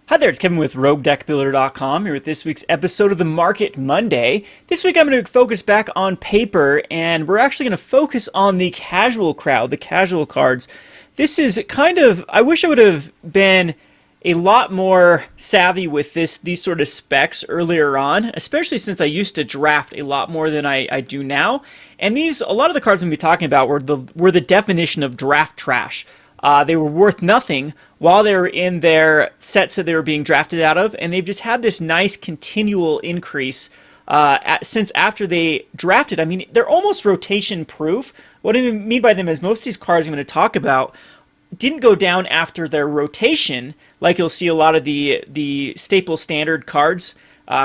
Hi there, it's Kevin with RogueDeckBuilder.com here with this week's episode of the Market Monday. This week I'm going to focus back on paper, and we're actually going to focus on the casual crowd, the casual cards. This is kind of, I wish I would have been a lot more savvy with these sort of specs earlier on, especially since I used to draft a lot more than I do now. And a lot of the cards I'm going to be talking about were the definition of draft trash. They were worth nothing while they were in their sets that they were being drafted out of, and they've just had this nice continual increase since after they drafted. I mean, they're almost rotation proof. What I mean by them is most of these cards I'm going to talk about didn't go down after their rotation, like you'll see a lot of the staple standard cards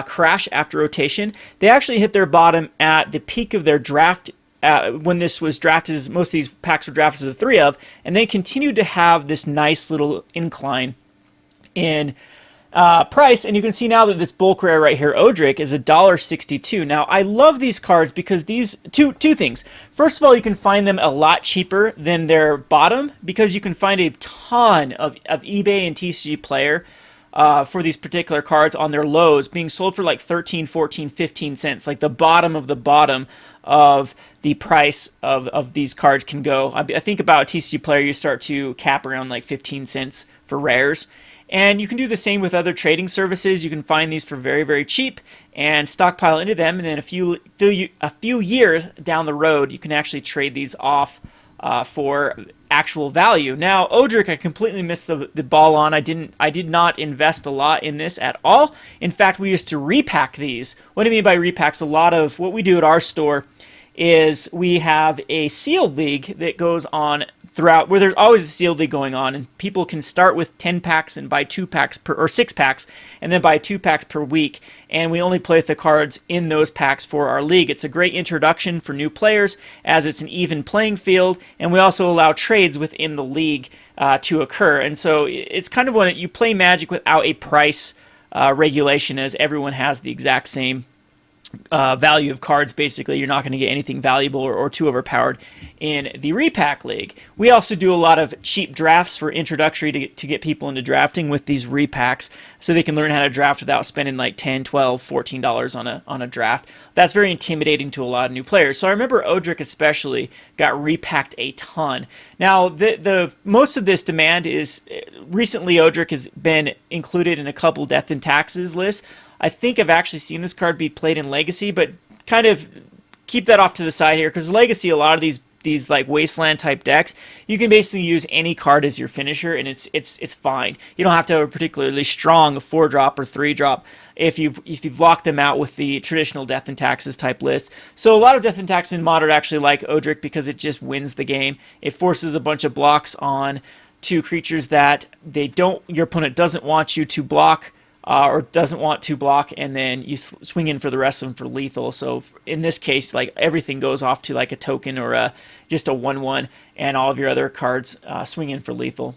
crash after rotation. They actually hit their bottom at the peak of their draft when this was drafted, as most of these packs were drafted as a 3 of, and they continued to have this nice little incline in price. And you can see now that this bulk rare right here, Odric, is $1.62. Now, I love these cards because these two things. First of all, you can find them a lot cheaper than their bottom because you can find a ton of eBay and TCG Player for these particular cards on their lows being sold for like 13, 14, 15 cents. Like the bottom of the bottom of the price of these cards can go. I think about TCG Player, you start to cap around like 15 cents for rares. And you can do the same with other trading services. You can find these for very, very cheap and stockpile into them. And then a few years down the road, you can actually trade these off for actual value. Now, Odric, I completely missed the ball on. I did not invest a lot in this at all. In fact, we used to repack these. What I mean by repacks, a lot of what we do at our store is we have a sealed league that goes on throughout, where there's always a sealed league going on, and people can start with 10 packs and buy 2 packs or 6 packs, and then buy 2 packs per week. And we only play with the cards in those packs for our league. It's a great introduction for new players, as it's an even playing field, and we also allow trades within the league to occur. And so it's kind of when you play Magic without a price regulation, as everyone has the exact same value of cards. Basically, you're not going to get anything valuable or too overpowered in the repack league. We also do a lot of cheap drafts for introductory to get people into drafting with these repacks, so they can learn how to draft without spending like $10, $12, $14 on a draft. That's very intimidating to a lot of new players. So I remember Odric especially got repacked a ton. Now the most of this demand is recently Odric has been included in a couple Death and Taxes lists. I think I've actually seen this card be played in Legacy, but kind of keep that off to the side here, because Legacy, a lot of these like Wasteland type decks, you can basically use any card as your finisher, and it's fine. You don't have to have a particularly strong 4-drop or 3-drop if you've locked them out with the traditional Death and Taxes type list. So a lot of Death and Taxes in Modern actually like Odric because it just wins the game. It forces a bunch of blocks on to creatures that your opponent doesn't want you to block. Or doesn't want to block, and then you swing in for the rest of them for lethal. So in this case, like everything goes off to like a token or just a 1/1, and all of your other cards swing in for lethal.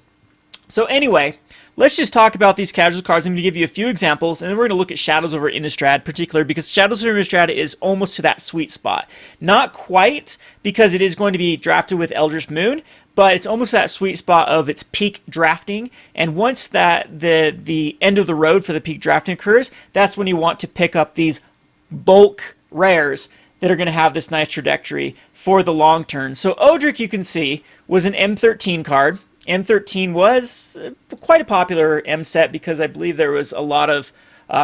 So anyway, let's just talk about these casual cards. I'm going to give you a few examples, and then we're going to look at Shadows over Innistrad particular, because Shadows over Innistrad is almost to that sweet spot. Not quite, because it is going to be drafted with Eldritch Moon, but it's almost that sweet spot of its peak drafting. And once that the end of the road for the peak drafting occurs, that's when you want to pick up these bulk rares that are going to have this nice trajectory for the long term. So Odric, you can see, was an M13 card. M13 was quite a popular M set because I believe there was a lot of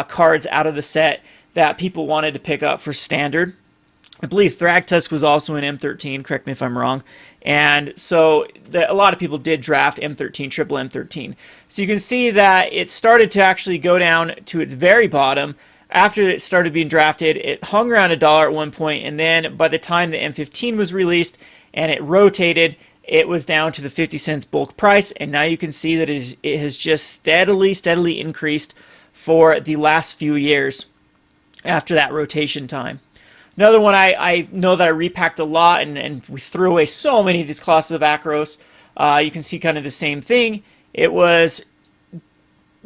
cards out of the set that people wanted to pick up for standard. I believe Thragtusk was also in M13, correct me if I'm wrong. And so a lot of people did draft M13, triple M13. So you can see that it started to actually go down to its very bottom. After it started being drafted, it hung around $1 at one point, and then by the time the M15 was released and it rotated, it was down to the 50 cents bulk price, and now you can see that it has just steadily increased for the last few years after that rotation time. Another one I know that I repacked a lot, and we threw away so many of these classes of Akros. You can see kind of the same thing. It was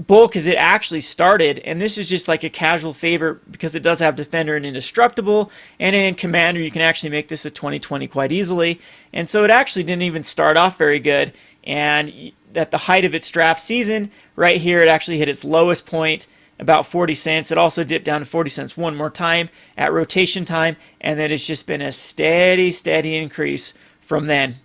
bulk as it actually started, and this is just like a casual favorite because it does have Defender and Indestructible, and in Commander you can actually make this a 20/20 quite easily, and so it actually didn't even start off very good, and at the height of its draft season, right here, it actually hit its lowest point, about 40 cents. It also dipped down to 40 cents one more time at rotation time, and then it's just been a steady increase from then.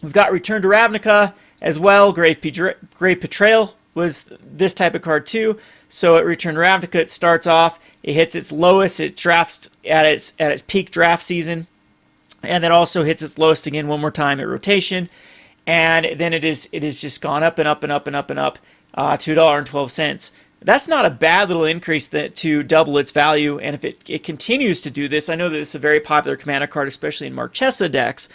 We've got Return to Ravnica as well. Grave Betrayal was this type of card too. So at Return to Ravnica, it starts off, it hits its lowest, it drafts at its peak draft season, and then also hits its lowest again one more time at rotation, and then it is just gone up and up and up and up and up, $2.12. That's not a bad little increase to double its value, and if it continues to do this, I know that it's a very popular Commander card, especially in Marchesa decks,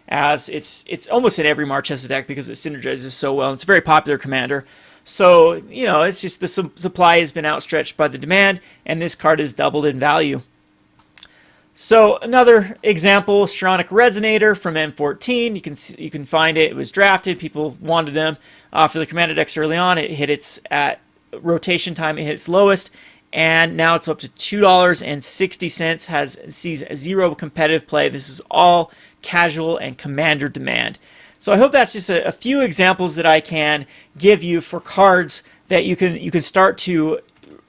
as it's almost in every Marchesa deck because it synergizes so well. It's a very popular Commander. So, it's just the supply has been outstretched by the demand, and this card has doubled in value. So another example, Stronach Resonator from M14. You can find it. It was drafted. People wanted them for the Commander decks early on. It hit its at rotation time. It hit its lowest, and now it's up to $2.60. Sees zero competitive play. This is all casual and Commander demand. So I hope that's just a few examples that I can give you for cards that you can start to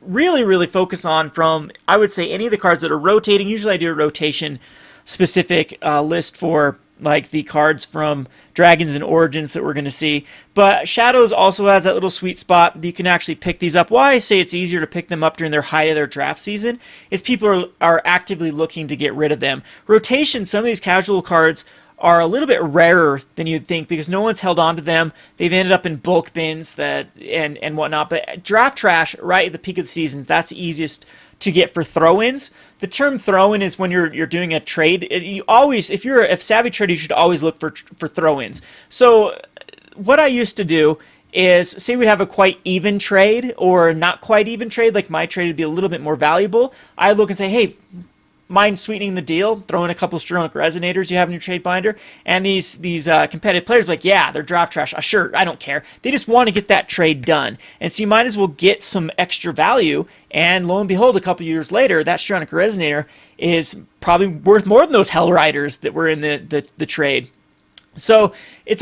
really focus on from, I would say, any of the cards that are rotating. Usually I do a rotation specific list for like the cards from Dragons and Origins that we're going to see. But Shadows also has that little sweet spot that you can actually pick these up. Why I say it's easier to pick them up during their height of their draft season is people are actively looking to get rid of them. Rotation, some of these casual cards are a little bit rarer than you'd think because no one's held on to them. They've ended up in bulk bins and whatnot. But draft trash right at the peak of the season, that's the easiest to get for throw-ins. The term throw-in is when you're doing a trade. If you're a savvy trader, you should always look for throw-ins. So what I used to do is, say we'd have a quite even trade or not quite even trade, like my trade would be a little bit more valuable. I'd look and say, hey, mind sweetening the deal, throw in a couple Stronach Resonators you have in your trade binder, and these competitive players be like, yeah, they're draft trash. Sure, I don't care. They just want to get that trade done. And so you might as well get some extra value, and lo and behold, a couple years later, that Stronach Resonator is probably worth more than those Hell Riders that were in the trade. So it's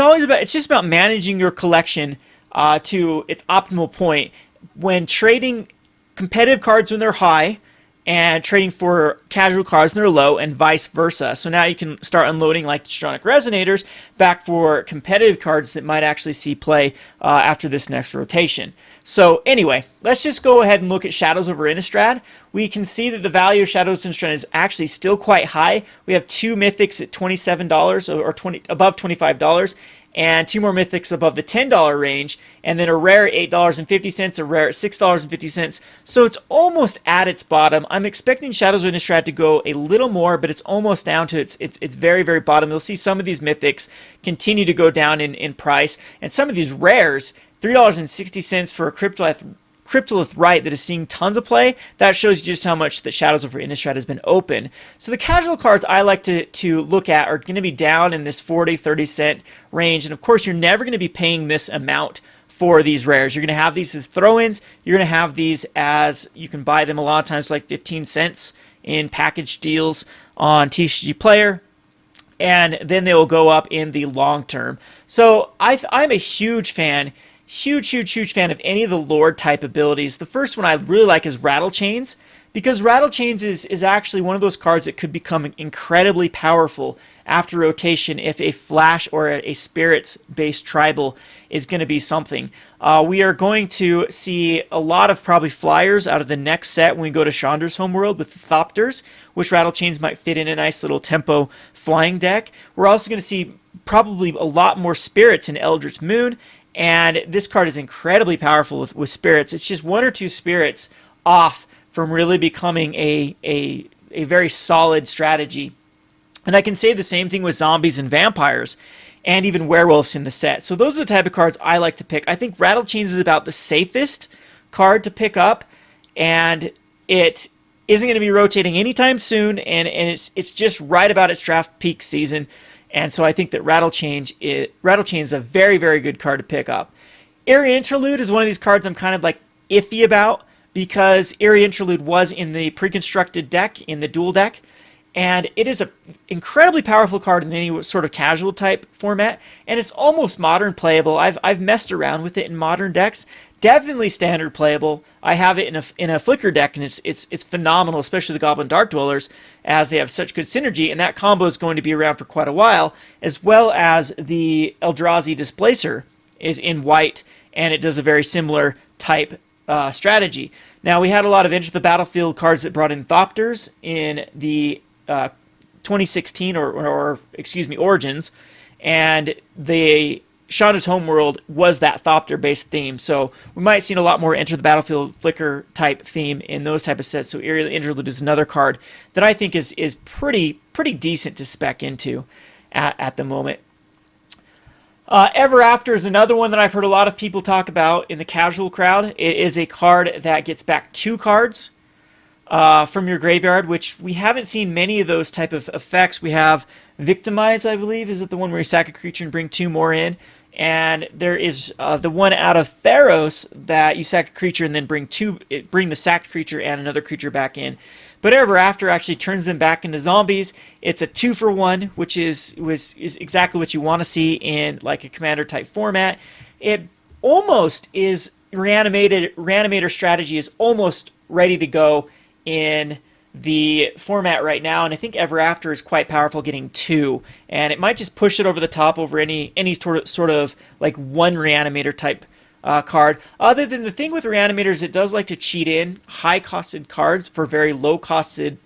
just about managing your collection to its optimal point when trading competitive cards when they're high, and trading for casual cards when they're low, and vice versa. So now you can start unloading like the Stronach Resonators back for competitive cards that might actually see play after this next rotation. So anyway, let's just go ahead and look at Shadows over Innistrad. We can see that the value of Shadows over Innistrad is actually still quite high. We have two mythics at $27 or above $25. And two more mythics above the $10 range, and then a rare at $8.50, a rare at $6.50. So it's almost at its bottom. I'm expecting Shadows of Innistrad to go a little more, but it's almost down to its very bottom. You'll see some of these mythics continue to go down in price, and some of these rares, $3.60 for a Cryptolith Rite that is seeing tons of play. That shows you just how much the Shadows over Innistrad has been open. So the casual cards I like to look at are going to be down in this 40-30 cent range, and of course you're never going to be paying this amount for these rares. You're going to have these as throw-ins. You're going to have these as, you can buy them a lot of times like 15 cents in package deals on TCG Player, and then they will go up in the long term. So I'm a huge fan of any of the Lord type abilities. The first one I really like is Rattlechains, because Rattlechains is actually one of those cards that could become incredibly powerful after rotation if a flash or a spirits based tribal is going to be something. We are going to see a lot of probably flyers out of the next set when we go to Chandra's homeworld with the Thopters, which Rattlechains might fit in a nice little tempo flying deck. We're also going to see probably a lot more spirits in Eldritch Moon. And this card is incredibly powerful with spirits. It's just one or two spirits off from really becoming a very solid strategy. And I can say the same thing with zombies and vampires and even werewolves in the set. So those are the type of cards I like to pick. I think Rattlechains is about the safest card to pick up, and it isn't going to be rotating anytime soon, and it's just right about its draft peak season. And so I think that Rattlechains is a very good card to pick up. Area Interlude is one of these cards I'm kind of like iffy about, because Area Interlude was in the pre-constructed deck, in the dual deck, and it is an incredibly powerful card in any sort of casual type format, and it's almost modern playable. I've messed around with it in modern decks. Definitely standard playable. I have it in a Flicker deck, and it's phenomenal, especially the Goblin Dark Dwellers, as they have such good synergy, and that combo is going to be around for quite a while, as well as the Eldrazi Displacer is in white, and it does a very similar type strategy. Now, we had a lot of Enter the Battlefield cards that brought in Thopters in the 2016 or excuse me, Origins, and the Chandra's Homeworld was that Thopter-based theme, so we might see a lot more Enter the Battlefield Flicker type theme in those type of sets. So Area Interlude is another card that I think is pretty decent to spec into at the moment. Ever After is another one that I've heard a lot of people talk about in the casual crowd. It is a card that gets back 2 cards from your graveyard, which we haven't seen many of those type of effects. We have Victimize, I believe. Is it the one where you sack a creature and bring 2 more in? And there is the one out of Theros that you sack a creature and then bring the sacked creature and another creature back in. But Ever After actually turns them back into zombies. It's a 2-for-1, which is exactly what you want to see in like a commander type format. It almost is Reanimator strategy is almost ready to go in the format right now, and I think Ever After is quite powerful, getting 2, and it might just push it over the top over any sort of like one Reanimator type card. Other than the thing with Reanimators, it does like to cheat in high-costed cards for very low-costed.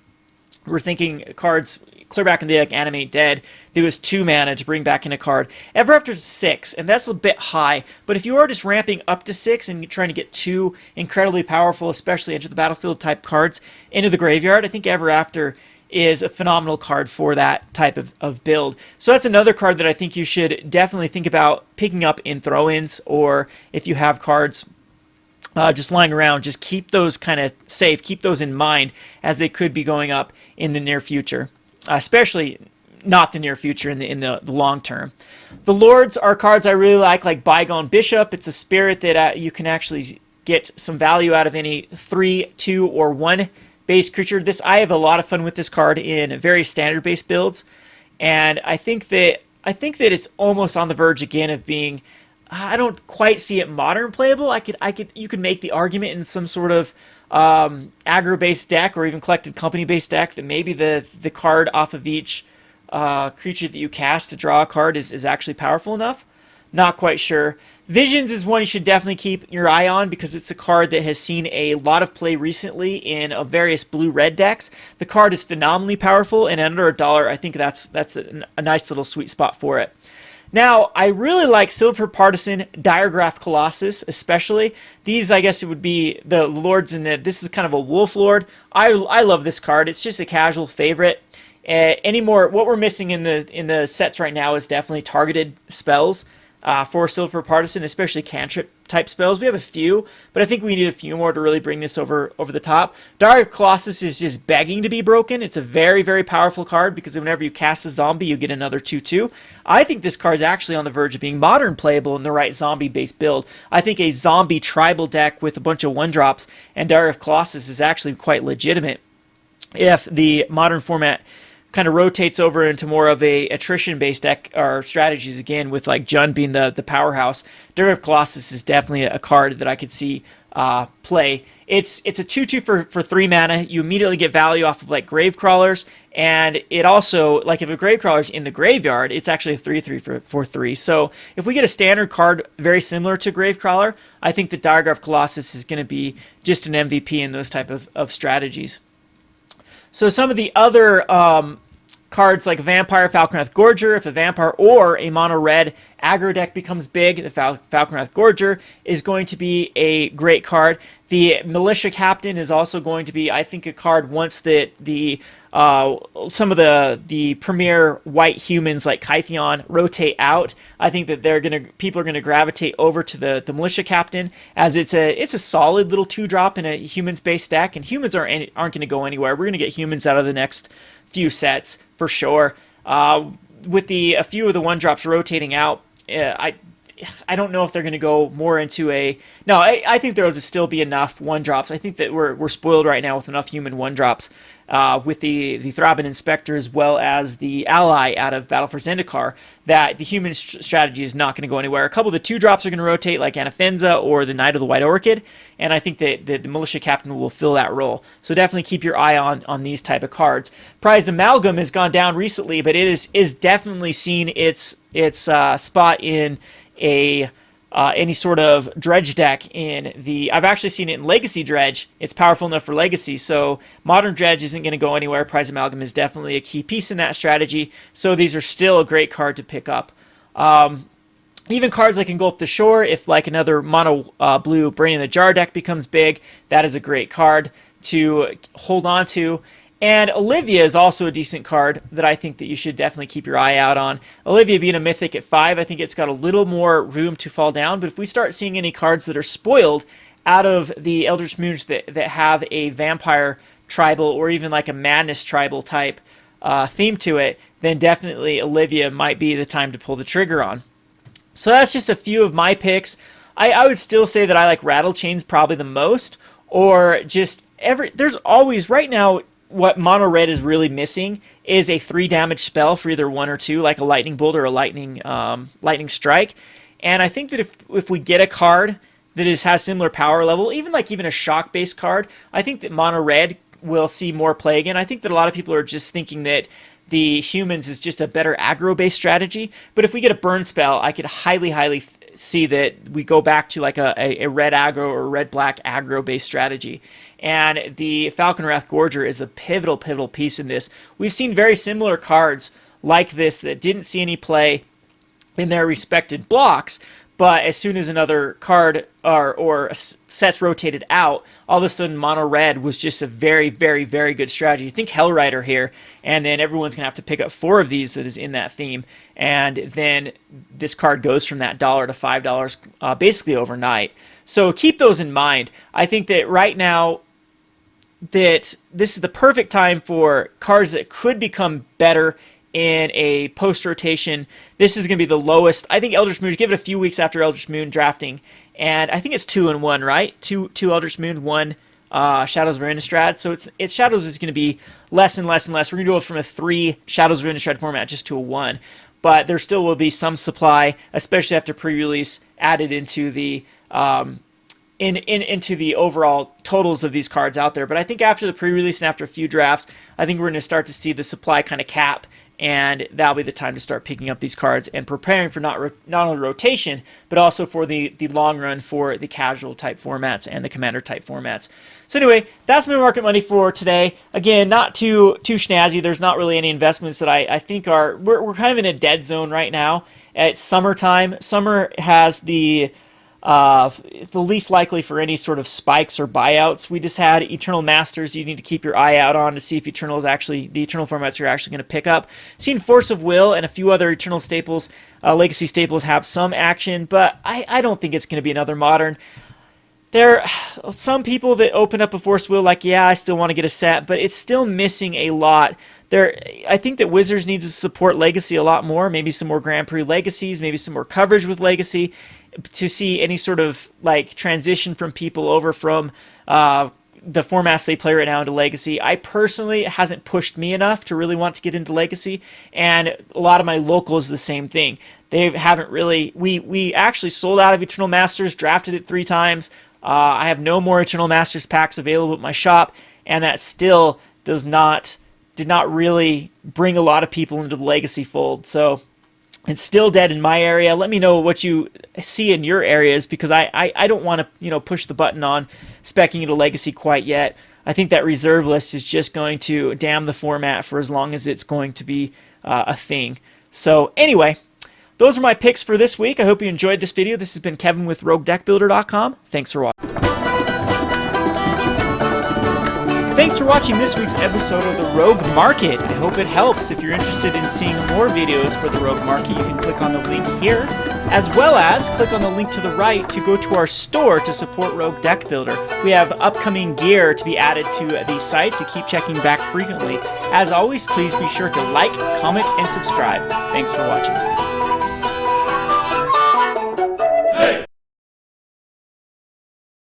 We're thinking cards clear back in the deck, Animate Dead. There was 2 mana to bring back in a card. Ever After is 6, and that's a bit high. But if you are just ramping up to 6 and you're trying to get 2 incredibly powerful, especially Enter the Battlefield type cards into the graveyard, I think Ever After is a phenomenal card for that type of build. So that's another card that I think you should definitely think about picking up in throw-ins, or if you have cards just lying around, just keep those kind of safe, keep those in mind, as they could be going up in the near future. Especially not the near future, in the long term. The Lords are cards I really like Bygone Bishop. It's a spirit that you can actually get some value out of any 3, 2, or 1 base creature. I have a lot of fun with this card in very standard base builds, and I think that it's almost on the verge again of being. I don't quite see it modern playable. You could make the argument in some sort of aggro-based deck or even collected company-based deck that maybe the card off of each creature that you cast to draw a card is actually powerful enough. Not quite sure. Visions is one you should definitely keep your eye on, because it's a card that has seen a lot of play recently in various blue-red decks. The card is phenomenally powerful, and under $1, I think that's a nice little sweet spot for it. Now, I really like Silver Partisan, Diregraph Colossus, especially. These, I guess it would be the Lords, and this is kind of a Wolf Lord. I love this card. It's just a casual favorite. What we're missing in the sets right now is definitely targeted spells for Silver Partisan, especially cantrip type spells. We have a few, but I think we need a few more to really bring this over the top. Diregraph Colossus is just begging to be broken. It's a very, very powerful card, because whenever you cast a zombie, you get another 2/2. I think this card is actually on the verge of being modern playable in the right zombie-based build. I think a zombie tribal deck with a bunch of 1-drops and Diregraph Colossus is actually quite legitimate if the modern format kind of rotates over into more of a attrition-based deck or strategies again, with like Jund being the powerhouse. Diregraph Colossus is definitely a card that I could see play. It's a 2/2 for 3 mana. You immediately get value off of like Grave Crawlers, and it also, like if a Grave Crawler's in the graveyard, it's actually a 3/3 for 3. So if we get a standard card very similar to Grave Crawler, I think the Diregraph Colossus is going to be just an MVP in those type of strategies. So some of the other cards like Vampire Falconwrath Gorger, if a vampire or a mono red aggro deck becomes big, the Falconwrath Gorger is going to be a great card. The Militia Captain is also going to be, I think, a card once that some of the premier white humans like Kytheon rotate out. I think that people are gonna gravitate over to the Militia Captain, as it's a solid little 2-drop in a humans-based deck, and humans aren't gonna go anywhere. We're gonna get humans out of the next few sets for sure. With a few of the 1-drops rotating out, I don't know if they're going to go more into a... No, I think there will just still be enough 1-drops. I think that we're spoiled right now with enough human 1-drops with the Thraben Inspector as well as the Ally out of Battle for Zendikar, that the human strategy is not going to go anywhere. A couple of the 2-drops are going to rotate, like Anafenza or the Knight of the White Orchid, and I think that the Militia Captain will fill that role. So definitely keep your eye on these type of cards. Prized Amalgam has gone down recently, but it is definitely seen its spot in a any sort of dredge deck in the... I've actually seen it in Legacy Dredge. It's powerful enough for Legacy, so Modern Dredge isn't going to go anywhere. Prize Amalgam is definitely a key piece in that strategy, so these are still a great card to pick up. Even cards like Engulf the Shore, if like another mono blue Brain in the Jar deck becomes big, that is a great card to hold on to. And Olivia is also a decent card that I think that you should definitely keep your eye out on. Olivia being a mythic at 5, I think it's got a little more room to fall down. But if we start seeing any cards that are spoiled out of the Eldritch Moons that have a vampire tribal or even like a madness tribal type theme to it, then definitely Olivia might be the time to pull the trigger on. So that's just a few of my picks. I would still say that I like Rattlechains probably the most, or just there's always right now... What mono red is really missing is a 3 damage spell for either 1 or 2, like a lightning bolt or a lightning strike. And I think that if we get a card that has similar power level, even a shock based card, I think that mono red will see more play again. I think that a lot of people are just thinking that the humans is just a better aggro based strategy. But if we get a burn spell, I could highly see that we go back to like a red aggro or red black aggro based strategy. And the Falconwrath Gorger is a pivotal piece in this. We've seen very similar cards like this that didn't see any play in their respected blocks, but as soon as another card or sets rotated out, all of a sudden mono red was just a very good strategy. Think Hellrider here, and then everyone's going to have to pick up 4 of these that is in that theme, and then this card goes from that $1 to $5 basically overnight. So keep those in mind. I think that right now that this is the perfect time for cards that could become better in a post-rotation. This is going to be the lowest. I think Eldritch Moon, give it a few weeks after Eldritch Moon drafting, and I think it's 2 and 1, right? Two Eldritch Moon, 1 Shadows of Innistrad. So it's Shadows is going to be less and less. We're going to go from a 3 Shadows of Innistrad format just to a 1. But there still will be some supply, especially after pre-release, added into the into the overall totals of these cards out there. But I think after the pre-release and after a few drafts, I think we're going to start to see the supply kind of cap, and that'll be the time to start picking up these cards and preparing for not only rotation, but also for the long run for the casual type formats and the commander type formats. So anyway, that's my market money for today. Again, not too snazzy. There's not really any investments that I think are... We're kind of in a dead zone right now. It's summertime. Summer has the least likely for any sort of spikes or buyouts. We just had Eternal Masters you need to keep your eye out on to see if the Eternal formats are actually going to pick up. Seen Force of Will and a few other Eternal staples, Legacy staples have some action, but I don't think it's going to be another Modern. There are some people that open up a Force of Will like, yeah, I still want to get a set, but it's still missing a lot. I think that Wizards needs to support Legacy a lot more, maybe some more Grand Prix Legacies, maybe some more coverage with Legacy, to see any sort of like transition from people over from the formats they play right now into Legacy. I personally, it hasn't pushed me enough to really want to get into Legacy, and a lot of my locals the same thing. They haven't really... We actually sold out of Eternal Masters, drafted it 3 times. I have no more Eternal Masters packs available at my shop, and that still did not really bring a lot of people into the Legacy fold. So it's still dead in my area. Let me know what you see in your areas, because I don't want to push the button on speccing into Legacy quite yet. I think that reserve list is just going to damn the format for as long as it's going to be a thing. So anyway, those are my picks for this week. I hope you enjoyed this video. This has been Kevin with RogueDeckBuilder.com. Thanks for watching. Thanks for watching this week's episode of the Rogue Market. I hope it helps. If you're interested in seeing more videos for the Rogue Market, you can click on the link here, as well as click on the link to the right to go to our store to support Rogue Deck Builder. We have upcoming gear to be added to the site, so keep checking back frequently. As always, please be sure to like, comment, and subscribe. Thanks for watching.